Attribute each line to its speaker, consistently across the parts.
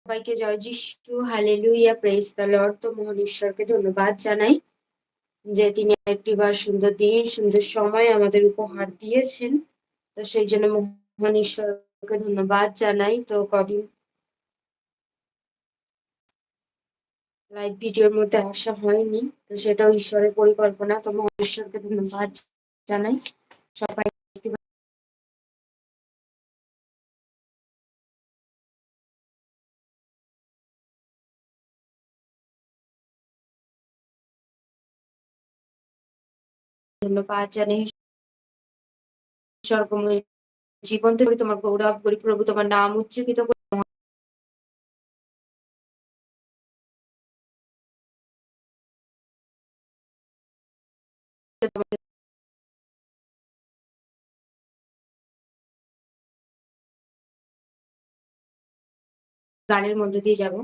Speaker 1: সবাইকে জয় যিশু, hallelujah, praise the Lord. তো মহান ঈশ্বরকে ধন্যবাদ জানাই যে তিনি একটিবার সুন্দর দিন, সুন্দর সময় আমাদের উপহার দিয়েছেন। তো সেই জন্য মহান ঈশ্বরকে ধন্যবাদ জানাই। তো কদিন লাইভ ভিডিওর মধ্যে আসা হয়নি, তো সেটাও ঈশ্বরের পরিকল্পনা। তো মহান ঈশ্বরকে ধন্যবাদ জানাই। সবাই ধন্যবাদ জানাই। স্বর্গময় জীবন থেকে তোমার গৌরব করি প্রভু, তোমার নাম উচ্চকিত করি। তোমাকে গানের মধ্যে দিয়ে যাব।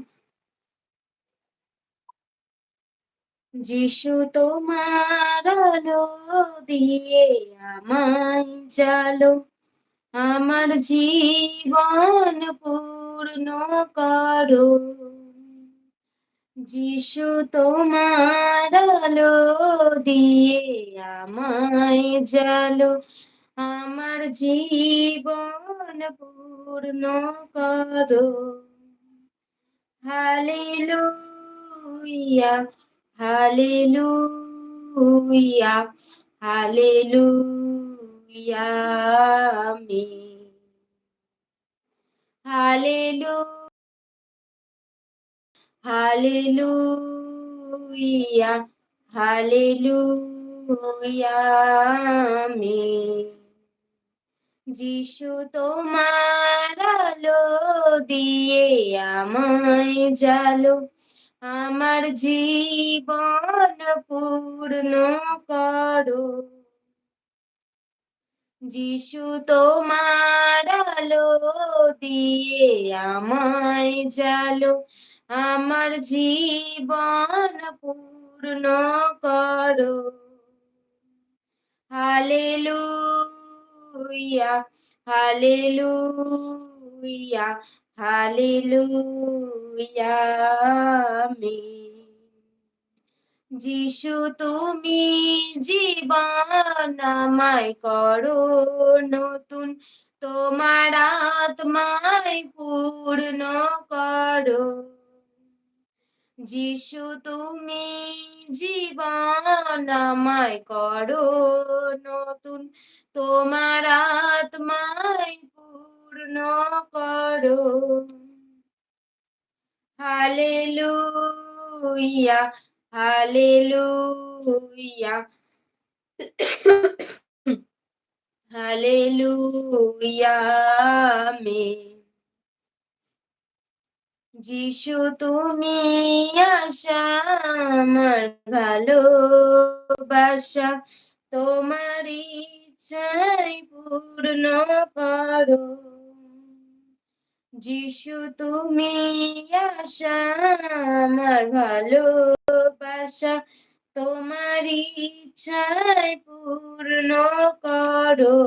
Speaker 1: যিশু তোমার আলো দিয়ে আমায় জালো, আমার জীবন পূর্ণ করো। যিশু তোমার আলো দিয়ে আমায় জালো, আমার জীবন পূর্ণ করো। হালেলুয়া, হালেলুয়া, হালেলুয়া, আমিন। হালেলুয়া, হালেলুয়া, হালেলুয়া, আমিন। যিশু তোমার আলো দিয়ে আমায় জালো, আমার জীবন পূর্ণ করো। যিশু তোমার আলো দিয়ে আমায় জালো, আমার জীবন পূর্ণ করো। হালেলুয়া, হালেলুয়া, হালেলুয়া, আমিন। যিশু তুমি জীবন আমায় করো নতুন, তোমার আত্মায় পূর্ণ করো। যিশু তুমি জীবন আমায় করো নতুন, তোমার আত্মায় পূর্ণ করো। হালেলুয়া, হালেলুয়া, হালেলুয়া, আমিন। যিশু তুমি আশা আমার ভালোবাসা, তোমার ইচ্ছাই পূর্ণ করো। যিশু তুমি আশা আমার ভালোবাসা, তোমার ইচ্ছাই পূর্ণ করো।